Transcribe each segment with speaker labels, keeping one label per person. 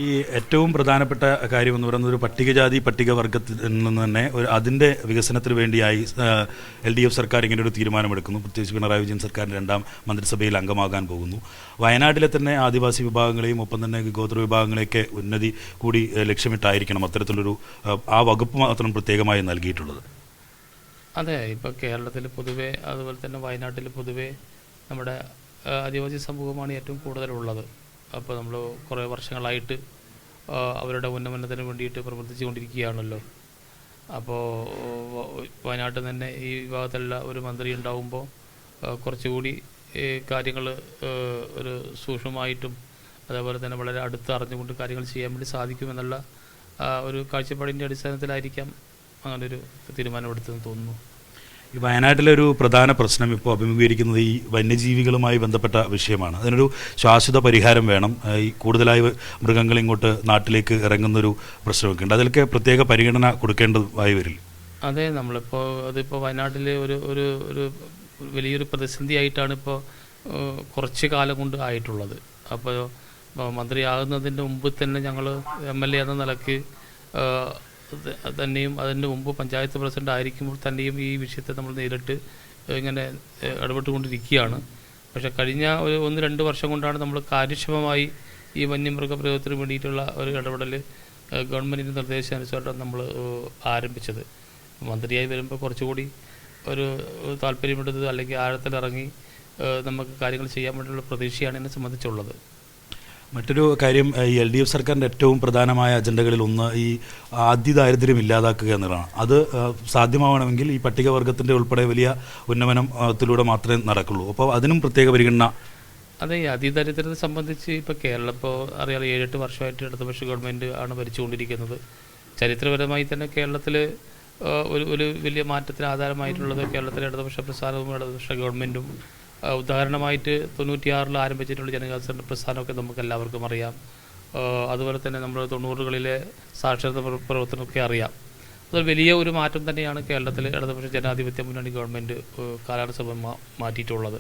Speaker 1: ഈ ഏറ്റവും പ്രധാനപ്പെട്ട കാര്യം എന്ന് പറയുന്നത് ഒരു പട്ടികജാതി പട്ടികവർഗത്തിൽ നിന്ന് തന്നെ അതിൻ്റെ വികസനത്തിന് വേണ്ടിയായി LDF സർക്കാർ ഇങ്ങനെ ഒരു തീരുമാനമെടുക്കുന്നു. പ്രത്യേകിച്ച് പിണറായി വിജയൻ സർക്കാരിൻ്റെ 2ാം മന്ത്രിസഭയിൽ അംഗമാകാൻ പോകുന്നു. വയനാട്ടിലെ തന്നെ ആദിവാസി വിഭാഗങ്ങളെയും ഒപ്പം തന്നെ ഗോത്ര വിഭാഗങ്ങളെയൊക്കെ ഉന്നതി കൂടി ലക്ഷ്യമിട്ടായിരിക്കണം അത്തരത്തിലൊരു ആ വകുപ്പ് മാത്രം പ്രത്യേകമായി നൽകിയിട്ടുള്ളത്.
Speaker 2: അതെ, ഇപ്പോൾ കേരളത്തിൽ പൊതുവെ അതുപോലെ തന്നെ വയനാട്ടിൽ പൊതുവെ നമ്മുടെ ആദിവാസി സമൂഹമാണ് ഏറ്റവും കൂടുതലുള്ളത്. അപ്പോൾ നമ്മൾ കുറേ വർഷങ്ങളായിട്ട് അവരുടെ ഉന്നമനത്തിന് വേണ്ടിയിട്ട് പ്രവർത്തിച്ചു കൊണ്ടിരിക്കുകയാണല്ലോ. അപ്പോൾ വയനാട്ടിൽ തന്നെ ഈ വിഭാഗത്തിലുള്ള ഒരു മന്ത്രി ഉണ്ടാവുമ്പോൾ കുറച്ചുകൂടി കാര്യങ്ങൾ ഒരു സൂക്ഷ്മമായിട്ടും അതേപോലെ തന്നെ വളരെ അടുത്ത് അറിഞ്ഞുകൊണ്ട് കാര്യങ്ങൾ ചെയ്യാൻ വേണ്ടി സാധിക്കുമെന്നുള്ള ഒരു കാഴ്ചപ്പാടിൻ്റെ അടിസ്ഥാനത്തിലായിരിക്കാം അങ്ങനൊരു തീരുമാനമെടുത്തതെന്ന് തോന്നുന്നു.
Speaker 1: ഈ വയനാട്ടിലൊരു പ്രധാന പ്രശ്നം ഇപ്പോൾ അഭിമുഖീകരിക്കുന്നത് ഈ വന്യജീവികളുമായി ബന്ധപ്പെട്ട വിഷയമാണ്. അതിനൊരു ശാശ്വത പരിഹാരം വേണം. ഈ കൂടുതലായി മൃഗങ്ങൾ ഇങ്ങോട്ട് നാട്ടിലേക്ക് ഇറങ്ങുന്നൊരു പ്രശ്നമൊക്കെ ഉണ്ട്. അതിലൊക്കെ പ്രത്യേക പരിഗണന കൊടുക്കേണ്ടതായി വരില്ല.
Speaker 2: അതെ, അതിപ്പോൾ വയനാട്ടിൽ ഒരു വലിയൊരു പ്രതിസന്ധിയായിട്ടാണ് ഇപ്പോൾ കുറച്ച് കാലം കൊണ്ട് ആയിട്ടുള്ളത്. അപ്പോൾ മന്ത്രിയാകുന്നതിൻ്റെ മുമ്പ് തന്നെ ഞങ്ങൾ MLA എന്ന നിലയ്ക്ക് തന്നെയും അതിന് മുമ്പ് പഞ്ചായത്ത് പ്രസിഡന്റ് ആയിരിക്കുമ്പോൾ തന്നെയും ഈ വിഷയത്തെ നമ്മൾ നേരിട്ട് ഇങ്ങനെ ഇടപെട്ടുകൊണ്ടിരിക്കുകയാണ്. പക്ഷേ കഴിഞ്ഞ 1-2 വർഷം കൊണ്ടാണ് നമ്മൾ കാര്യക്ഷമമായി ഈ വന്യമൃഗപ്രയോഗത്തിന് വേണ്ടിയിട്ടുള്ള ഒരു ഇടപെടൽ ഗവൺമെൻറ്റിൻ്റെ നിർദ്ദേശാനുസരണം നമ്മൾ ആരംഭിച്ചത്. മന്ത്രിയായി വരുമ്പോൾ കുറച്ചുകൂടി ഒരു താല്പര്യമെടുത്തത് അല്ലെങ്കിൽ ആഴത്തിലിറങ്ങി നമുക്ക് കാര്യങ്ങൾ ചെയ്യാൻ വേണ്ടിയുള്ള പ്രതീക്ഷയാണ് എന്നെ സംബന്ധിച്ചുള്ളത്.
Speaker 1: മറ്റൊരു കാര്യം, ഈ LDF സർക്കാരിൻ്റെ ഏറ്റവും പ്രധാനമായ അജണ്ടകളിൽ ഒന്ന് ഈ അതിദാരിദ്ര്യം ഇല്ലാതാക്കുക എന്നതാണ്. അത് സാധ്യമാവണമെങ്കിൽ ഈ പട്ടികവർഗത്തിൻ്റെ ഉൾപ്പെടെ വലിയ ഉന്നമനത്തിലൂടെ മാത്രമേ നടക്കുള്ളൂ. അപ്പോൾ അതിനും പ്രത്യേക പരിഗണന.
Speaker 2: അതെ, ഈ അതിദാരിദ്ര്യത്തെ സംബന്ധിച്ച് ഇപ്പോൾ കേരളം ഇപ്പോൾ അറിയാം 7-8 വർഷമായിട്ട് ഇടതുപക്ഷ ഗവൺമെൻറ് ആണ് ഭരിച്ചുകൊണ്ടിരിക്കുന്നത്. ചരിത്രപരമായി തന്നെ കേരളത്തിൽ ഒരു വലിയ മാറ്റത്തിന് ആധാരമായിട്ടുള്ളത് കേരളത്തിലെ ഇടതുപക്ഷ പ്രസ്ഥാനവും ഇടതുപക്ഷ ഗവൺമെൻറ്റും. ഉദാഹരണമായിട്ട് 96 ആരംഭിച്ചിട്ടുള്ള ജനകീയ പ്രസ്ഥാനമൊക്കെ നമുക്ക് എല്ലാവർക്കും അറിയാം. അതുപോലെ തന്നെ നമ്മൾ 90കളിലെ സാക്ഷരത പ്രവർത്തനമൊക്കെ അറിയാം. അതൊരു വലിയ ഒരു മാറ്റം തന്നെയാണ് കേരളത്തിൽ ഇടതുപക്ഷ ജനാധിപത്യ മുന്നണി ഗവൺമെൻറ് കാലാനുസൃതം മാറ്റിയിട്ടുള്ളത്.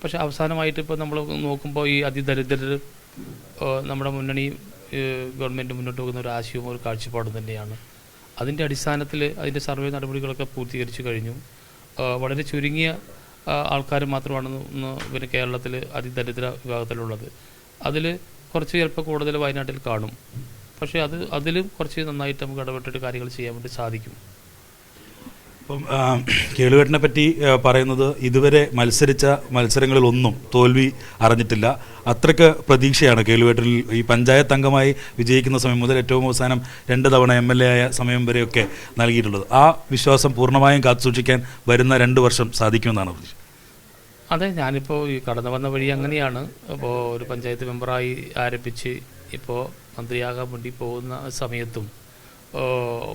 Speaker 2: പക്ഷേ അവസാനമായിട്ട് ഇപ്പോൾ നമ്മൾ നോക്കുമ്പോൾ ഈ അതിദരിദ്രർ നമ്മുടെ മുന്നണി ഗവൺമെൻറ് മുന്നോട്ട് പോകുന്ന ഒരു ആശയവും ഒരു കാഴ്ചപ്പാടും തന്നെയാണ്. അതിൻ്റെ അടിസ്ഥാനത്തിൽ അതിൻ്റെ സർവേ നടപടികളൊക്കെ പൂർത്തീകരിച്ചു കഴിഞ്ഞു. വളരെ ചുരുങ്ങിയ ആൾക്കാർ മാത്രമാണ് പിന്നെ കേരളത്തിൽ അതിദരിദ്ര വിഭാഗത്തിലുള്ളത്. അതിൽ കുറച്ച് ചിലപ്പോൾ കൂടുതൽ വയനാട്ടിൽ കാണും. പക്ഷേ അതിലും കുറച്ച് നന്നായിട്ട് നമുക്ക് ഇടപെട്ടിട്ട് കാര്യങ്ങൾ ചെയ്യാൻ വേണ്ടി സാധിക്കും.
Speaker 1: ഇപ്പം കേളുവേട്ടനെ പറ്റി പറയുന്നത് ഇതുവരെ മത്സരിച്ച മത്സരങ്ങളിലൊന്നും തോൽവി അറിഞ്ഞിട്ടില്ല. അത്രയ്ക്ക് പ്രതീക്ഷയാണ് കേളുവേട്ടനിൽ. ഈ പഞ്ചായത്ത് അംഗമായി വിജയിക്കുന്ന സമയം മുതൽ ഏറ്റവും അവസാനം 2 തവണ MLA ആയ സമയം വരെയൊക്കെ നൽകിയിട്ടുള്ളത്. ആ വിശ്വാസം പൂർണ്ണമായും കാത്തുസൂക്ഷിക്കാൻ വരുന്ന 2 വർഷം സാധിക്കുമെന്നാണ് പ്രതീക്ഷ.
Speaker 2: അതെ, ഞാനിപ്പോൾ ഈ കടന്നു വന്ന വഴി അങ്ങനെയാണ്. അപ്പോൾ ഒരു പഞ്ചായത്ത് മെമ്പറായി ആരംഭിച്ച് ഇപ്പോൾ മന്ത്രിയാകാൻ വേണ്ടി പോകുന്ന സമയത്തും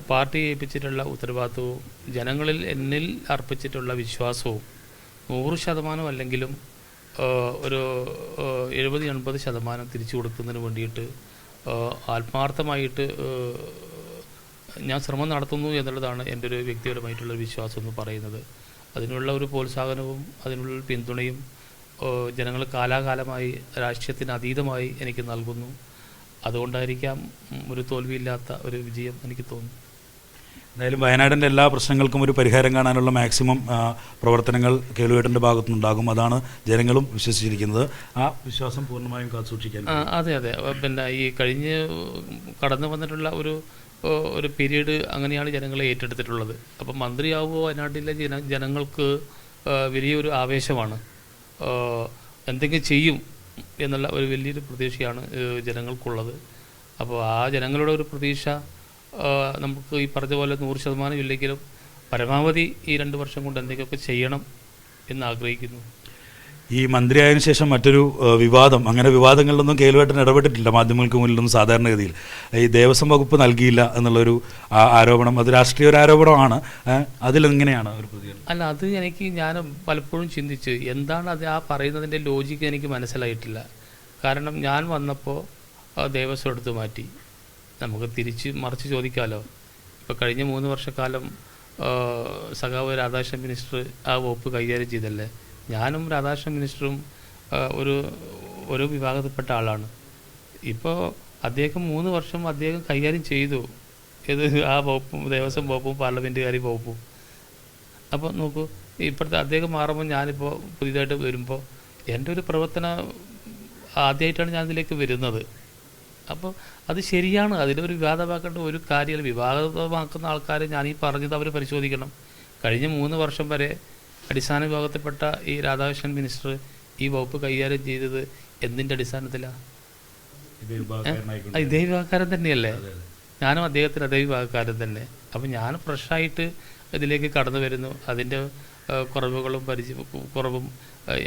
Speaker 2: പാർട്ടി ഏൽപ്പിച്ചിട്ടുള്ള ഉത്തരവാദിത്വവും എന്നിൽ അർപ്പിച്ചിട്ടുള്ള വിശ്വാസവും 100% അല്ലെങ്കിലും ഒരു 70-80% തിരിച്ചു കൊടുക്കുന്നതിന് വേണ്ടിയിട്ട് ആത്മാർത്ഥമായിട്ട് ഞാൻ ശ്രമം നടത്തുന്നു എന്നുള്ളതാണ് എൻ്റെ ഒരു വ്യക്തിപരമായിട്ടുള്ള വിശ്വാസം എന്ന് പറയുന്നത്. അതിനുള്ള ഒരു പ്രോത്സാഹനവും അതിനുള്ള പിന്തുണയും ജനങ്ങൾ കാലാകാലമായി രാഷ്ട്രീയത്തിന് അതീതമായി എനിക്ക് നൽകുന്നു. അതുകൊണ്ടായിരിക്കാം ഒരു തോൽവിയില്ലാത്ത ഒരു വിജയം എനിക്ക് തോന്നുന്നു.
Speaker 1: എന്തായാലും വയനാടിൻ്റെ എല്ലാ പ്രശ്നങ്ങൾക്കും ഒരു പരിഹാരം കാണാനുള്ള മാക്സിമം പ്രവർത്തനങ്ങൾ കേളുവേട്ടൻ്റെ ഭാഗത്തുനിന്നുണ്ടാകും. അതാണ് ജനങ്ങളും വിശ്വസിച്ചിരിക്കുന്നത്. ആ വിശ്വാസം പൂർണ്ണമായും കാത്തുസൂക്ഷിക്കാൻ.
Speaker 2: അതെ, പിന്നെ ഈ കടന്നു വന്നിട്ടുള്ള ഒരു പീരീഡ് അങ്ങനെയാണ് ജനങ്ങളെ ഏറ്റെടുത്തിട്ടുള്ളത്. അപ്പം മന്ത്രിയാവുമ്പോൾ വയനാട്ടിലെ ജനങ്ങൾക്ക് വലിയൊരു ആവേശമാണ്. എന്തെങ്കിലും ചെയ്യും എന്നുള്ള ഒരു വലിയൊരു പ്രതീക്ഷയാണ് ജനങ്ങൾക്കുള്ളത്. അപ്പോൾ ആ ജനങ്ങളുടെ ഒരു പ്രതീക്ഷ നമുക്ക് ഈ പറഞ്ഞ പോലെ 100% ഇല്ലെങ്കിലും പരമാവധി ഈ 2 വർഷം കൊണ്ട് എന്തെങ്കിലുമൊക്കെ ചെയ്യണം എന്ന് ആഗ്രഹിക്കുന്നു.
Speaker 1: ഈ മന്ത്രിയായതിനു ശേഷം മറ്റൊരു വിവാദം, അങ്ങനെ വിവാദങ്ങളിലൊന്നും കേളുവേട്ടൻ ഇടപെട്ടിട്ടില്ല മാധ്യമങ്ങൾക്ക് മുന്നിലൊന്നും സാധാരണഗതിയിൽ. ഈ ദേവസ്വം വകുപ്പ് നൽകിയില്ല എന്നുള്ളൊരു ആരോപണം, അത് രാഷ്ട്രീയ ഒരു ആരോപണമാണ്. അതിലെങ്ങനെയാണ് ഒരു പ്രതികരണം?
Speaker 2: അല്ല, അത് ഞാൻ പലപ്പോഴും ചിന്തിച്ച് എന്താണ് അത് ആ പറയുന്നതിൻ്റെ ലോജിക്ക് എനിക്ക് മനസ്സിലായിട്ടില്ല. കാരണം ഞാൻ വന്നപ്പോൾ ദേവസ്വം എടുത്ത് മാറ്റി. നമുക്ക് മറിച്ച് ചോദിക്കാമല്ലോ. ഇപ്പോൾ കഴിഞ്ഞ 3 വർഷക്കാലം സഖാവ് രാധാകൃഷ്ണൻ മിനിസ്റ്റർ ആ വകുപ്പ് കൈകാര്യം ചെയ്തല്ലേ. ഞാനും രാധാകൃഷ്ണൻ മിനിസ്റ്ററും ഒരു വിഭാഗത്തിൽപ്പെട്ട ആളാണ്. ഇപ്പോൾ അദ്ദേഹം 3 വർഷം അദ്ദേഹം കൈകാര്യം ചെയ്തു. ഏത് ആ വകുപ്പും, ദേവസ്വം വകുപ്പും പാർലമെൻറ്റുകാരി വകുപ്പും. അപ്പോൾ നോക്കൂ, ഇപ്പോഴത്തെ അദ്ദേഹം മാറുമ്പോൾ ഞാനിപ്പോൾ പുതിയതായിട്ട് വരുമ്പോൾ എൻ്റെ ഒരു പ്രവർത്തനം ആദ്യമായിട്ടാണ് ഞാൻ ഇതിലേക്ക് വരുന്നത്. അപ്പോൾ അത് ശരിയാണ്, അതിലൊരു വിവാദമാക്കേണ്ട ഒരു കാര്യമില്ല. വിവാദമാക്കുന്ന ആൾക്കാരെ ഞാൻ ഈ പറഞ്ഞത് അവർ പരിശോധിക്കണം. കഴിഞ്ഞ 3 വർഷം വരെ അടിസ്ഥാന വിഭാഗത്തിൽപ്പെട്ട ഈ രാധാകൃഷ്ണൻ മിനിസ്റ്റർ ഈ വകുപ്പ് കൈകാര്യം ചെയ്തത് എന്തിൻ്റെ അടിസ്ഥാനത്തിലാണ്? ഇതേ വിഭാഗക്കാരൻ തന്നെയല്ലേ? ഞാനും അദ്ദേഹത്തിന് അതേ വിഭാഗക്കാരൻ തന്നെ. അപ്പം ഞാൻ ഫ്രഷായിട്ട് ഇതിലേക്ക് കടന്നു വരുന്നു. അതിൻ്റെ കുറവുകളും കുറവും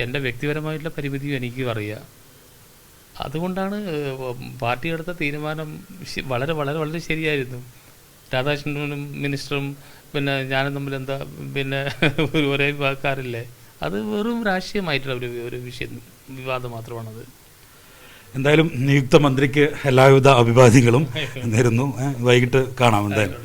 Speaker 2: എൻ്റെ വ്യക്തിപരമായിട്ടുള്ള പരിമിതിയും എനിക്കും അറിയാം. അതുകൊണ്ടാണ് പാർട്ടി എടുത്ത തീരുമാനം വളരെ വളരെ വളരെ ശരിയായിരുന്നു. രാധാകൃഷ്ണനും മിനിസ്റ്ററും പിന്നെ ഞാനും തമ്മിൽ എന്താ പിന്നെ ഒരേ വിഭാഗക്കാരില്ലേ? അത് വെറും രാഷ്ട്രീയമായിട്ടുള്ള ഒരു വിവാദം മാത്രമാണത്.
Speaker 1: എന്തായാലും നിയുക്ത മന്ത്രിക്ക് എല്ലാവിധ അഭിവാദ്യങ്ങളും നേരുന്നു. വൈകിട്ട് കാണാം എന്തായാലും.